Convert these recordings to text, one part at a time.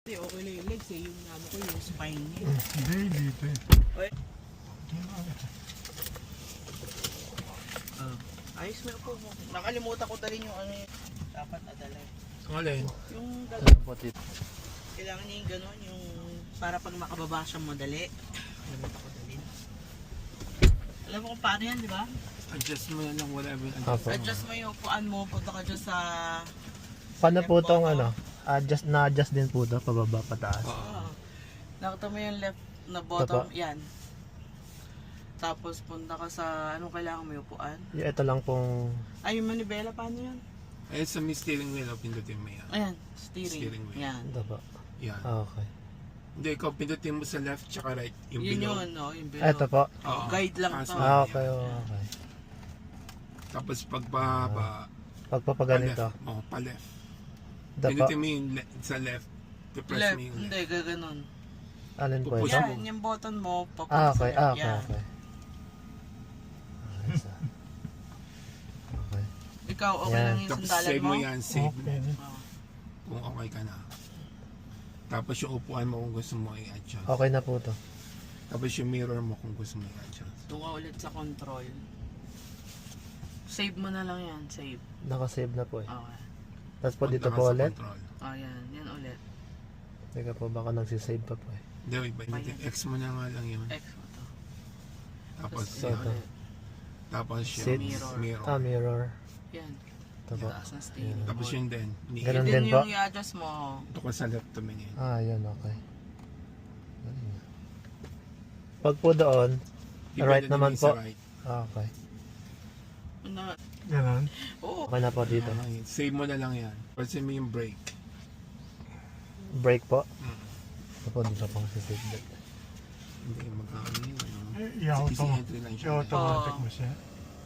Hindi, okay lang yung legs eh. Yung ano ko, yung spine niya. Hindi, dito eh. Oy. Ayos mo po mo. Nakalimutan ko dalhin yung ano yun. Dapat nadala eh. Alin? Yung dalawa. Putit. Kailangan niya yung gano'n, yung para pag makababa siya madali. Nakalimutan ko dalhin. Alam mo kung paano yan, di ba? Adjust mo yan ng whatever. Adjust mo yung upuan mo, punta ka dyan sa... Paano po itong ano? Na-adjust din po ito, pababa, pataas. Oo. Nakita mo yung left na bottom, Tapa. yan. Tapos punta ka sa, anong kailangan mo yung upuan? Ito lang pong... Ay, yung manibela, paano yan? Ayun sa may steering wheel, pindutin mo yan. Ayan, steering. Steering wheel. Yan. Ito po. Yan. Okay. Hindi, ikaw pindutin mo sa left tsaka right. Yung Yun below. yun, no? Yung below. Ito po. Oo. Guide lang to. Okay, okay. Tapos pagbaba, Pagpapaganito. pa-left. Oo, pa-left. Ito po. Pindutin mo yung sa left. Pipress Left, mo yung hindi, left. gaganon. Alin po Pupush ito? mo. Yan, yung button mo, papunta Okay, sa left. okay, Yan. okay. Ayos ah. Okay. Ikaw, okay Yan. lang yung Tapos sandalan save mo? mo yan, save mo. Okay. Oo. Kung okay ka na. Tapos yung upuan mo kung gusto mo i-adjust. Okay na po ito. Tapos yung mirror mo kung gusto mo i-adjust. Doon ka ulit sa control. Save mo na lang yan, save. Nakasave na po eh. Okay. Tapos po dito Punta ka po sa ulit. control. Oh, yan. Yan ulit. Teka po, baka nagsisave pa po eh. Hindi, iba. X mo na nga lang yun. X mo to. Tapos Tapos yan. yan ulit. Tapos Sit. yung Mirror. mirror. Mirror. Yan. Ito po. Taas na steering. Tapos yun din. Ganun Yun din yung po. i-adjust mo. Ito ka sa left tumingin. Yun, okay. Galing ah. Pag po doon, right Depende naman din sa po. right. Okay. Ano? Ganun. Oo. Okay na po dito. Ay, save mo na lang yan. Pansin mo yung brake. Break po. Mm. Ito po, dito pang sisave dito. Hindi, magkakaroon yun. Ano? I-auto mo. entry lang siya. I-automatic Oo. mo siya.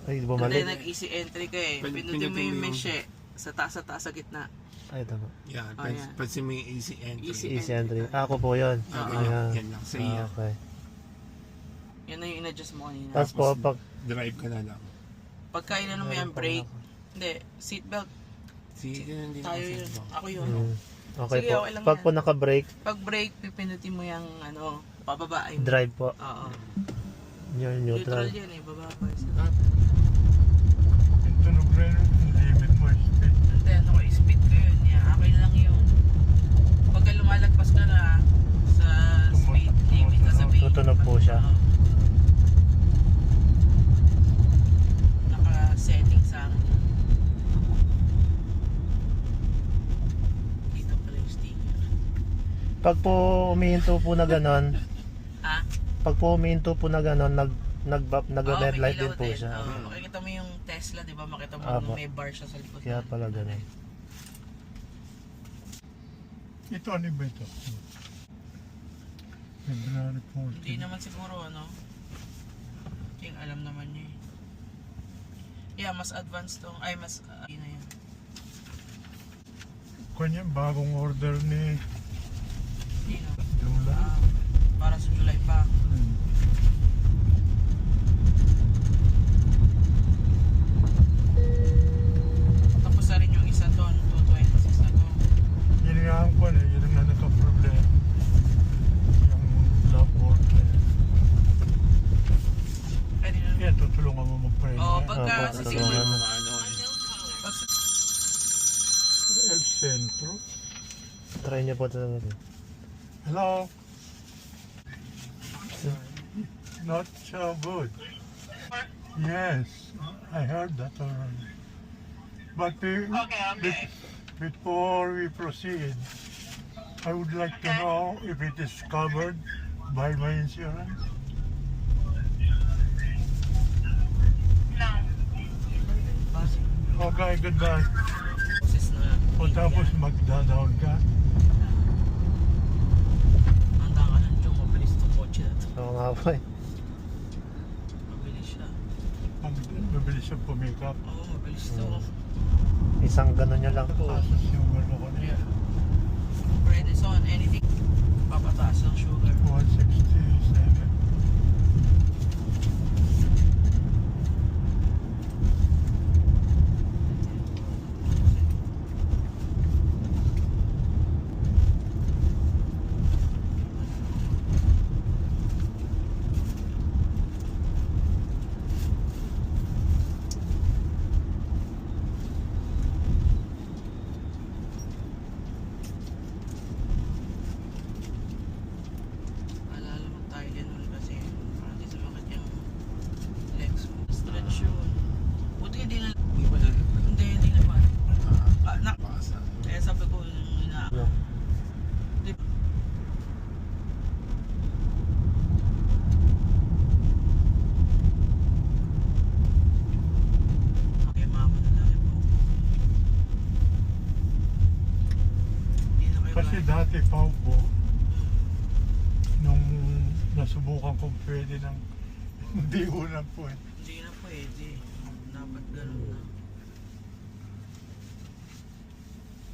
Ay, Hindi, bumalik. nag-easy entry ka eh. Pin- Pindutin mo yung pindutin mo yung- mesh eh. Sa taas, sa gitna. Ay, ito po. Yan. Oh, yan. Pansin mo yung easy entry. Easy. Easy entry. Ako po yun. Ah, Ah, yan lang. Sa iya. Okay. Yan na yung in-adjust mo kanina. Tapos po, pag... Drive ka na lang. Pagka inano mo yan, brake. Hindi, seatbelt. Yun, hindi Tayo na yun. kasi Ako yun. Okay Sige, po. okay lang Pag yan. po naka-brake, Pag brake, pipindutin mo yung ano, pababa. Ay, drive po. Oo. Yung Neutral neutral. yan eh, baba pa. Tunog na yun. Limit mo. Speed. Hindi, ano ko, speed ko yun. Yan, akin lang yung pagka lumalagpas ka na sa speed limit na sa Tutunog po siya. Naka-setting sa akin. Dito pala yung sticker. Pag po umihinto po na ganon, Ha? pag po umihinto po na ganon, nag-red Oo, light may din po ilaw siya. Oo, makikita mo yung Tesla, di ba? Makita mo Apo. may bar siya sa likod. Kaya na. pala ganon. Ito ano ba ito? February Hindi 14. naman siguro, ano? Yung alam naman niya eh. Yeah, mas advanced to. Ay, mas, na yan. Kanya, bagong order ni Hindi na. Lula. Para sa July pa. Tapos na rin yung isa doon, 226 na to. Yun nga ang kwan eh. Yun nga nagka-problem. Yung love board eh. Pwede na. Kaya tutulungan mo mag-pray. Oo, pagka Opo, sisigmund tulungan. mo. Ano, Pag El Centro. Try niyo po talaga din. Hello. Not so good. Yes, I heard that already. But before we proceed, I would like to know if it is covered by my insurance. Okay, goodbye. Process na. O tapos magda-down ka. Handa ka lang dyan, mabilis itong kotse na to. Oo nga po eh. Mabilis siya. Pag mabilis siya pumikap. Oo, mabilis ito. Isang ganon niya lang po. Tapos yung ano ko na Yeah. Prednison, anything. Papataas ng sugar. 167. daw po, nung nasubukan kong pwede ng hindi ulam po eh. Hindi na pwede. Dapat ganun na.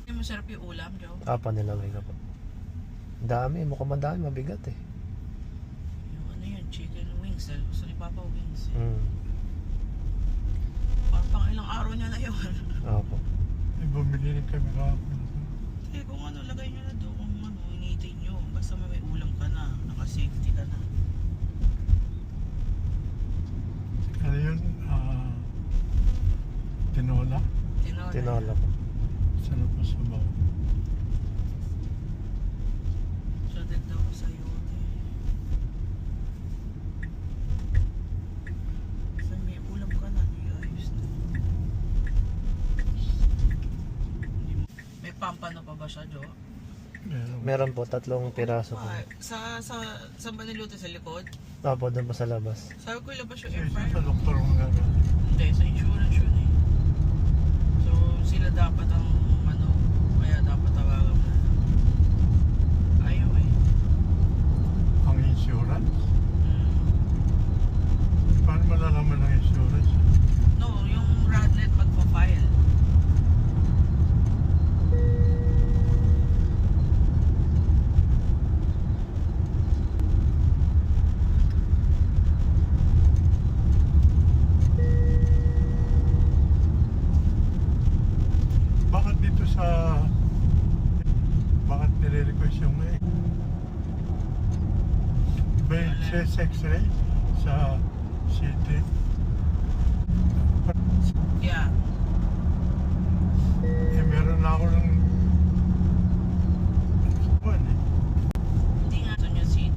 Hindi masarap yung ulam, Joe. Nilagay ka po. Dami, mukhang madami, mabigat eh. Yung ano yun, chicken wings. Dahil gusto ni Papa wings. Mm. Parang pang ilang araw niya na yun. Opo. Eh, bumili rin kami kahapon. Eh kung ano, lagay nyo na doon. Kung ano, initin nyo. Basta may ulam ka na. Naka-safety ka na. Ano yun? Tinola? Tinola po. Sarap po sa baw. Sadad daw ko sa'yo. Basta may ulam ka na. Ayos na. May pampano pa ba siya, Jo? Meron po, 3 piraso po. Saan ba niluto? Sa likod? Opo, doon po sa labas. Sabi ko ilabas yung Sa air isa fryer. sa doktor mo gagawin. Hindi, sa insurance yun eh. So, sila dapat ang ano, kaya dapat tawagan mo na. Ayaw eh. Ang insurance? Mm. Paano malalaman ng insurance? No, yung Radnet magpa-file. Bakit dito sa... Bakit nire-request yung Iba yung chest x-ray sa city? Yeah. Eh, meron na ako ng... Buwan eh. Hindi nga ito niya seat.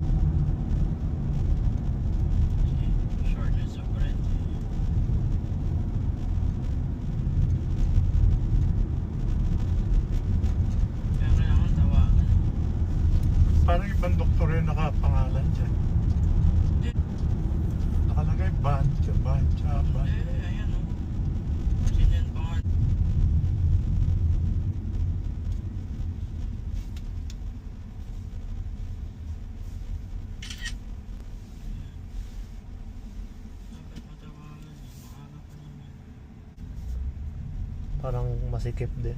Shortness of breath. Kaya kailangan tawagan. Parang ibang doktor yung nakapangalan dyan. Hindi. Nakalagay Bancha. Ayan o. Sinyan pa nga. Dapat matawagan. Maaga pa naman. Parang masikip din.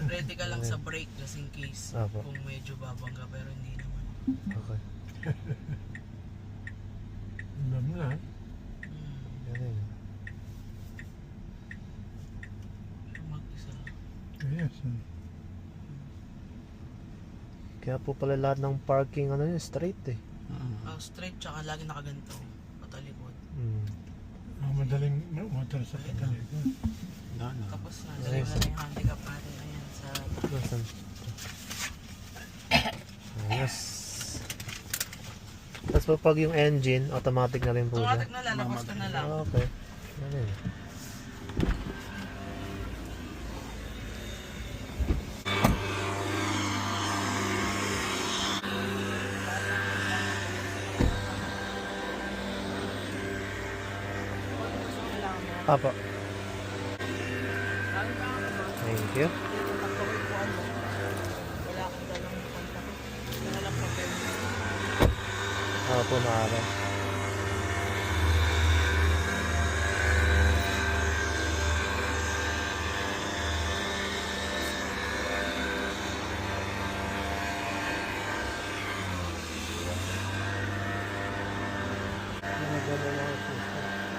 Ready ka lang sa break just in case. Apo. Kung medyo babangga pero hindi naman. Okay. Alam na. Ganun. Mag-isa. Yes. Kaya po pala lahat ng parking ano yun, straight eh. Straight tsaka lagi nakaganto. Patalikod. Mm. Madaling umatras sa patalikod. Tapos nandali na yung handicap natin. Ayan sa... Nasaan? Ayos. Tapos po pag yung engine, automatic na rin po siya. Automatic na lalabas ka na lang. Okay. Ganun. Papa. Thank you. Wala kang dalang contact. Wala lang papel. Po, maaari.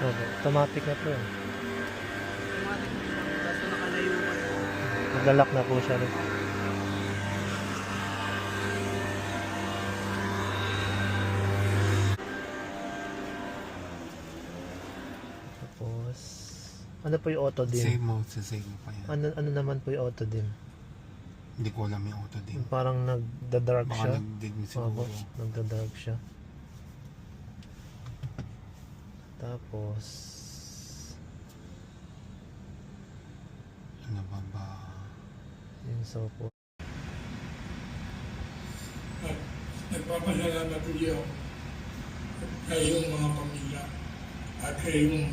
Ano ba Opo, automatic na po yan. Automatic na siya. Kaso nakalayo ka na. Maglalak na po siya rin. Tapos, ano po yung auto dim? Save mode, sa save mo pa yan. Ano naman po yung auto dim? Hindi ko alam yung auto din. Yung parang nagda-dark Baka siya. nag-dig mo Opo, siguro. nagda-dark siya. Tapos, Ano ba? yung so po. Nagpapasalamat ulit ako sa iyong mga pamilya at sa iyong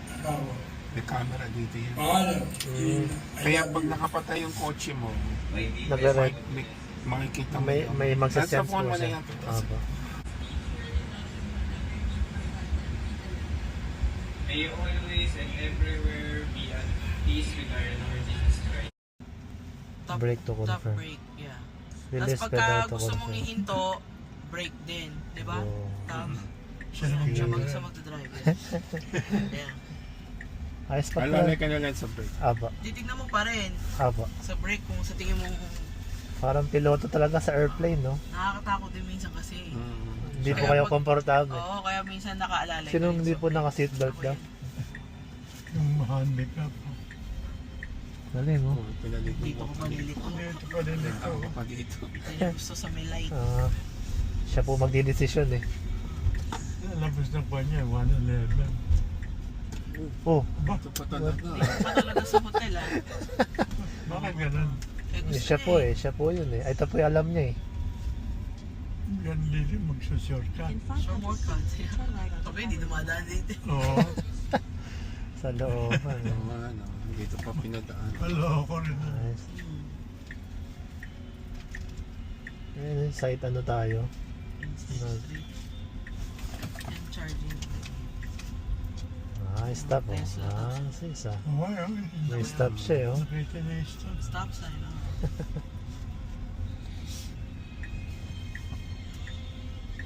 asawa. May camera dito yan. Paalam. Kaya pag nakapatay yung kotse mo, Nagre-red. makikita mo May, yun. may magsasense Nasa phone po mo na siya. yan. Opo. May you always and everywhere be at peace with our Lord Jesus Christ. Brake to Top confirm. brake, yeah. Release Tapos pedal pagka to gusto mong confirm. ihinto, brake din. Di ba? Oo. Tama. Siya naman Siya yun. siya magdadrive. Yeah. Ayos pa po. Alalay ka na lang sa brake. Aba, Titignan mo pa rin aba. sa brake kung sa tingin mo Parang piloto talaga sa airplane, no? nakakatakot din minsan kasi. Hindi po Kaya kayo pag- komportable. Oo, kaya minsan nakaalalay. Sinong ka rin hindi sa po brake. naka-seatbelt Ako daw? yan. Yung hand up. Galing, oh. Pinalit mo Dito ko pa malilito. Dito pa din ito. Ako pa dito. Yan yung gusto sa may light. Ah, siya po magdidesisyon eh. Labas ng kanya, 111. Oh, Ito pa talaga. Hindi ko pa talaga sa hotel ah. Bakit ganun? Eh, gusto siya niya po eh. Siya po yun eh. Ay, ito po yung alam niya eh. Yan dito magsusurka. Sure more cuts. Sabi, hindi dumadaan dito. Oo. Sa looban. eh. Oo, ano, dito pa pinadaan. Hello, ako rin. Nice. Ayun, site ano tayo? And charging. Ah, stop oh. Ah, isa. May stop siya oh. Nakita niya yung stop. Stop sign. Oh.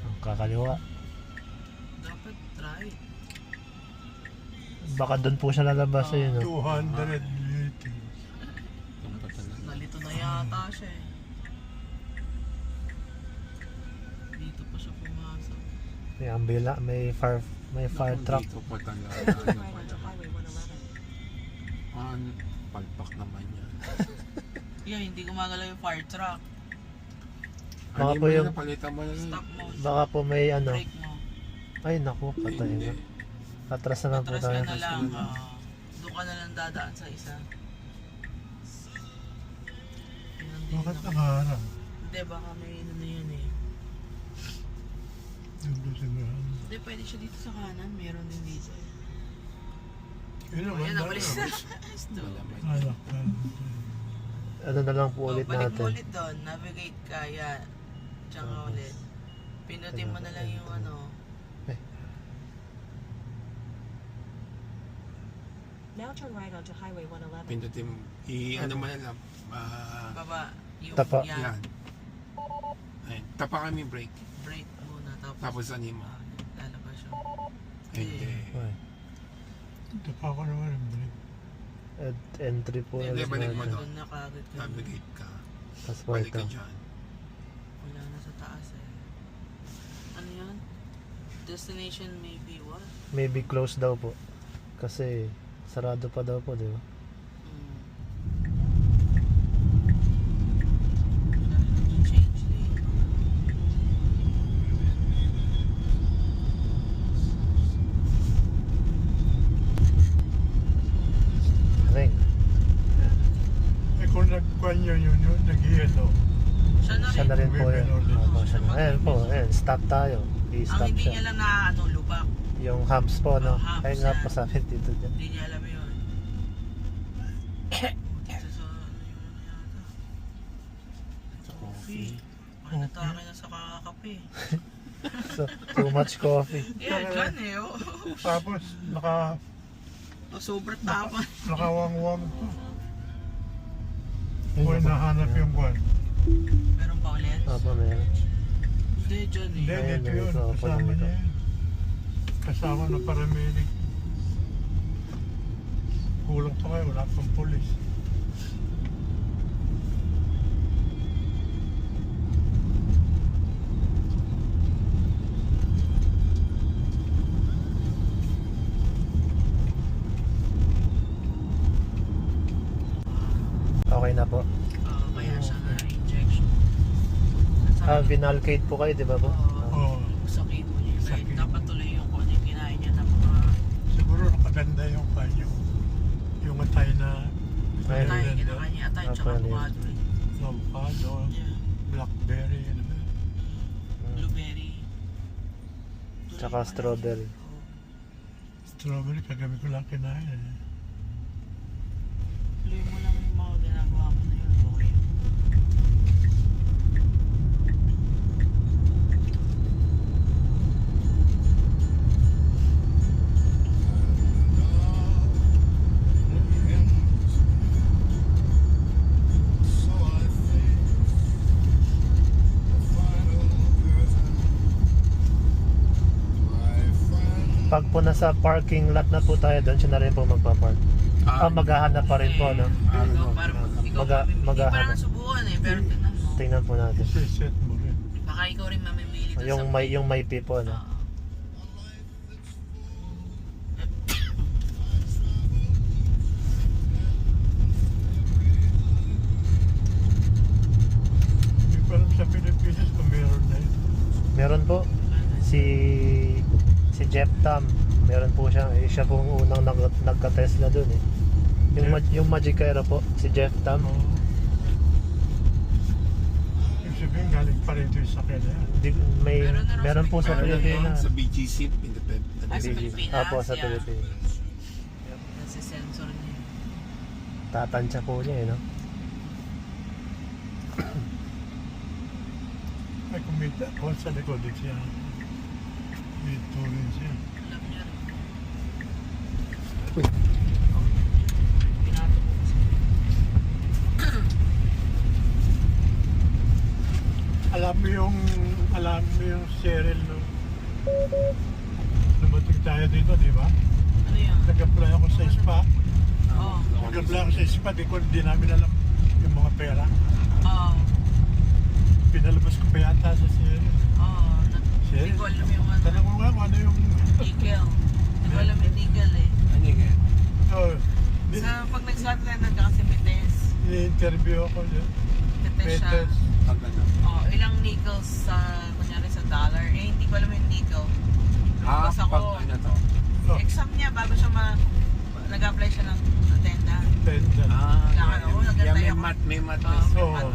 Ang kakaliwa. Dapat try. Baka doon po siya lalabas yun oh. 200 liters. Yung pa talaga. Nalito na yata siya eh. Dito pa siya pumasok. May ambila, may fire truck. Dito pa talaga. Ano pa palpak naman yan. Yeah, hindi gumagalaw yung fire truck. Baka Ano po mo yung- na palitan mo na yun. Stop mo. Baka po may ano. Brake mo. Ay naku, patay Hindi. na. Atras na lang po Atras tayo. ka na lang. Doon ka na lang dadaan sa isa. Yun ang Bakit din nakaharap? Hindi, baka may ano na yun eh. Dito siguro. Hindi, pwede siya dito sa kanan. Meron din dito eh. Yun Oh, naman yan, nabalis na. tayo. Stupid. Alak ka. Ano na lang po ulit Balik mo natin. ulit doon. Navigate ka. Yan. Diyan ka ulit. Pinutin mo na lang yung ano. Now turn right onto Highway 111. Pindutin mo. Ano mo na lang. Baba. Yung Tapa. yan. Yan. Ayun. Tapa kami brake. Brake muna. Tapos ano mo? Lalabas siya. Hindi. Ay, Ito pa ako naman ang balik. entry po. Hindi, ulit balik mo natin. doon. Doon na kagad ka. Navigate ka. Tapos Balik ka ito. dyan. Wala na sa taas eh. Ano yan? Destination may be what? Maybe close daw po. Kasi sarado pa daw po, di ba? Change lane. Ring. Eh kung nagkuhan yun, nag-yellow. Siya na rin. Siya na rin po May yan. penalty. Opo, siya na. Ayan po, ayan. Stop tayo. Ang I-stop hindi niya siya. lang na ano, lubak. Yung humps po, no? Oh, humps Ayun nga yan. po sa akin dito dyan. Hindi niya alam yun. Dito sa ano yun yata. Sa coffee. Ano tayo na sa kakakape. So, too much coffee. Yeah, dyan eh. Oh. Tapos Sobrang tapan. nakawangwang pa. Ayun Kung na po. nahanap yung kwan. Meron pa ulit? Opo, meron. Hindi, dyan eh. Hindi, Ayun, dito yun. ito, Kasama dito. niya yun. Kasama ng paramedic. magulang pa kayo, wala pang polis. Okay na po. Kaya siya na injection. Vinalcade po kayo, di ba po? Oo. Sakit mo niya. Sakit. Dapat tuloy yung kung ano yung kinain niya na mga Siguro nakaganda yung kanyo. Yung atay na Ayun. atay, kinakanya atay, tsaka Apple, avocado eh. avocado, Yeah. blackberry, ano ba? Blueberry. Tsaka strawberry. Strawberry, kagabi ko lang kinain. Tuloy mo lang yung mga ginagawa mo na yun. Okay. Pag po nasa parking lot na po tayo, doon siya na rin po magpa-park. Maghahanap pa rin po, no? Ikaw, parang ikaw, hindi pa maghahanap. lang subukan eh, pero tingnan mo. Tingnan po natin. Set mo rin. Baka ikaw rin mamimili dun Yung sa may, yung may P po, no? Oo. Hindi ko alam sa Pilipinas kung meron na yun. Meron po. Si Jeff Tam, meron po siya. Siya po ang unang nagka-Tesla dun eh. Yung Magic Era po, si Jeff Tam. Oo. Ibig sabihin, galing pa rin ito yung sakyan na yan. Meron po sa Pilipinas. Sa BGC, independent. Ah, sa Pilipinas, Apo, sa yeah. Pilipinas. Kasi sensor niya. Tatansya po niya eh, no? Ay, kumita ako sa likod siya. May turin siya. Alam niya rin. Uy. Pinato ko kasi. Alam mo yung Cheryl nung lumating tayo dito, di ba? Ano yun? Nag-apply ako sa spa. Oo. Nag-apply ako sa spa, di namin alam yung mga pera. Oo. Pinalabas ko pa yata sa Cheryl. Oo. Hindi ko alam yung ano. Tanong mo nga kung ano yung... Nickel. Hindi ko alam yung nickel eh. Ano yan? Oh, Pag nag-slot ka na kasi may test. i-interview ako dyan. May test siya. Pag ano? Ilang nickels sa, kunyari sa dollar. Eh, hindi ko alam yung nickel. Lumabas Pag ako. ano to? Oh, Exam niya bago siya nag-apply siya ng attendant. pendant. Kailangan ako, nagantay may ako. mat, may mat. Oo.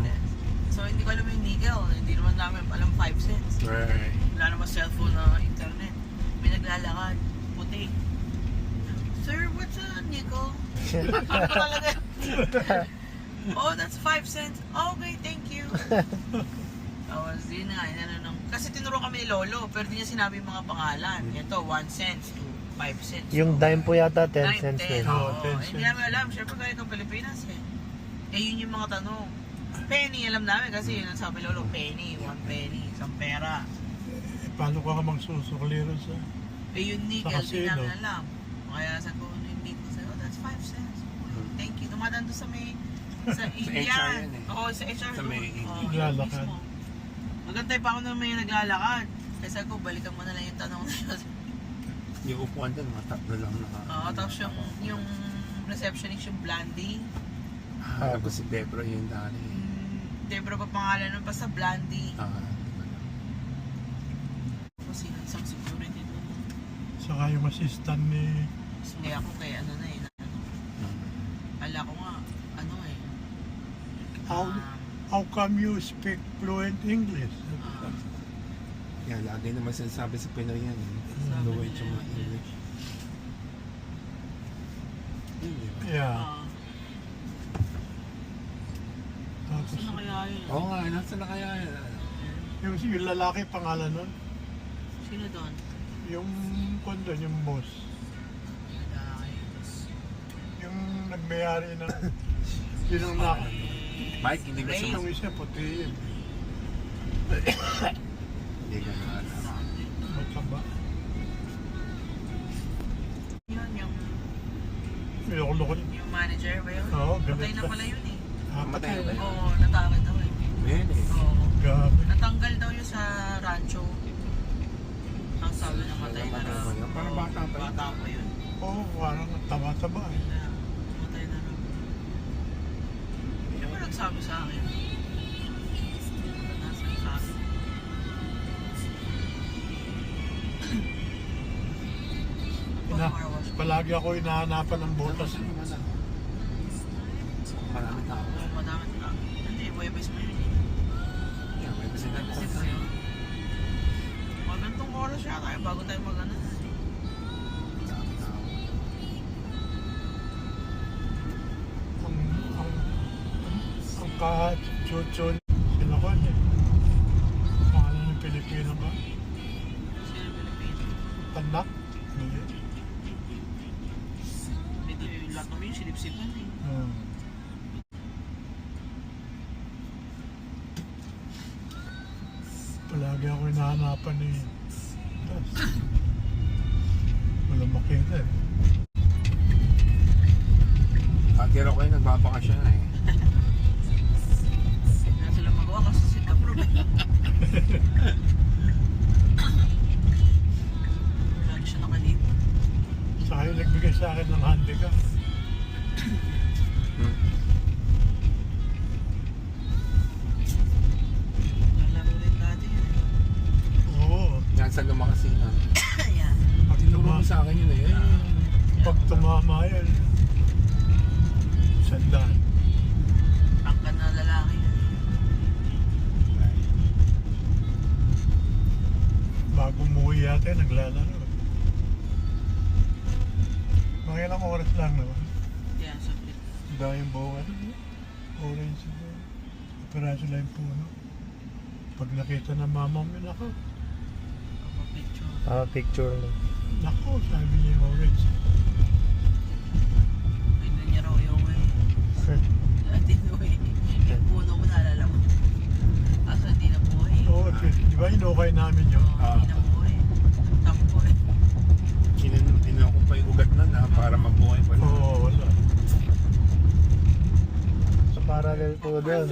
So, hindi ko alam yung nickel. Hindi naman namin alam 5 cents. Right. Wala naman cellphone na internet. May naglalakad. Puti. Sir, what's a nickel? Ano talaga? Oh, that's 5 cents. Okay, thank you. Tapos, yun nga, kasi tinuro kami ni Lolo, pero di niya sinabi yung mga pangalan. Ito, 1 cents to 5 cents. Yung dime po yata, 10 Dime, cents 10. din. Oo, Oo, 10 hindi namin alam. Siyempre tayo itong Pilipinas eh. Eh, yun yung mga tanong. Penny, alam namin kasi yun ang sabi Lolo, penny, 1 penny, isang pera. Paano ka magsusukli rin sa... Eh, yung nickel, Sa di casino. namin alam. Kaya sa ko, yung nickel, sa'yo, oh, that's 5 cents. Okay, thank you. Dumadaan doon sa may... Sa HR yan. yan eh. Oo, sa HR. Sa may- Naglalakad. Magantay pa ako na may naglalakad. Kaya sabi ko, balikan mo na lang yung tanong na yun. Yung upuan doon, mga tatlo lang naka... Oo, tapos yung receptionist, yung Blandy. Tapos si Debra yung dati. Debra pa pangalan nun, basta Blandy. Tapos sino isang security doon. Saka yung assistant ni... Hindi ako kay ano na eh. Ala ko nga, ano eh. How come you speak fluent English? Yan, lagi naman sinasabi sa Pinoy yan. Sabi Fluent nila yung mga yan. English. Yun, di ba? Yeah. Tapos Saan na kaya yun? Oo nga, nasa na kaya yan? yung lalaki pangalan nun, Sino doon? yung kondo, yung boss. Yung nagmayari ng... yun ang na... Mike, hindi ko siya Yung isa puti yun. Hindi ko na alam. Mataba. Yun yung Loko-loko. Yung manager ba yun? Oo, Patay galit na ka. pala yun eh. Matay ba yun? Oo, natakot daw eh. Ayan eh. Oo. Grabe. Natanggal daw yun sa rancho. Ang sabi na matay na raw. Parang bata pa yun. Bata pa yun. Oo, parang tama-tama eh. Kaya, matay na raw. Siya ba nagsabi sa akin? Nasa yung kaso. Palagi ako hinahanapan ng butas. Marami tao. Oo, madami na. Hindi, Webes mo yun eh. Yeah, may kasi na Webes mo yun. Magandang oras siya tayo bago tayo mag-ano. Ang ka-chuchon sila ko eh. Pangalan ng Pilipino ba? Sino Pilipino? Tanak? Hindi. Hindi, lahat naman yung silip-sipan eh. Palagi ako hinahanapan ni Das. Wala makita eh. Katira ko yung nagbabakasyon na eh. Wala sila magawa kasi sila problema. Lagi siya nakalip. Sa akin nagbigay sa akin ng handicap. Nalaro rin dati yun eh. Oo. Yan sa lumakasinan. Ayan. Pag, Tinuro mo sa akin yun eh. pag tumama yan, sandaan. Tangkad na lalaki yun. Bago umuwi yata, naglalaro. Mga ilang oras lang naman. Yan, saglit. Dahil buwan. Orange ba? Peraso lang yung puno. Pag nakita ng mama mo, nako. Picture. Picture lang. Nako, sabi niya yung orange. Hindi niya raw yung way. Dati yung way. Yung puno mo naalala mo. Kaso hindi na buhay. Oo, di ba inukay namin yun? Hindi na buhay. Tampo eh. Kinuha ko pa yung ugat na na para mabuhay pa lang. Oo, wala. Sa parallel po doon.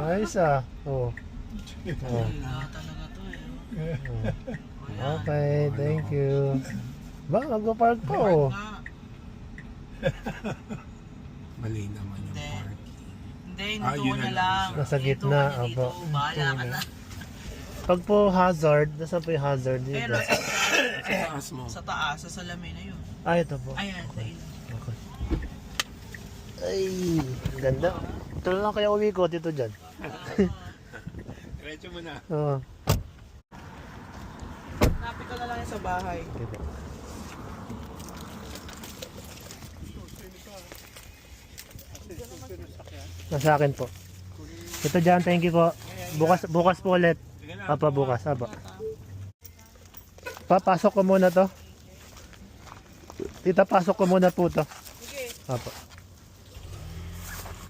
Ayos ah. Oo. Wala talaga to eh. Okay, thank you. Ba, magpa-park pa oh. Nga. Mali naman yung Hindi. parking. Hindi, Ah, dito yun na na lang. Nasa Dito gitna, ka na dito. aba. Bahala ka na. Pag po hazard, nasa po yung hazard dito? Pero Sa taas mo. sa taas, sa salamin na yun. Ah, ito po. Ayan, sa ilong. Okay. Ay, ang ganda. Ito na lang kaya uwi ko dito dyan. Diretso mo na. Oo. Napit ko na lang yan sa bahay. Dito. Nasa akin po. Ito dyan, thank you po. Bukas po ulit. Apa, bukas. Apa. Papasok ko muna to. Tita, pasok ko muna po to. Sige. Apa.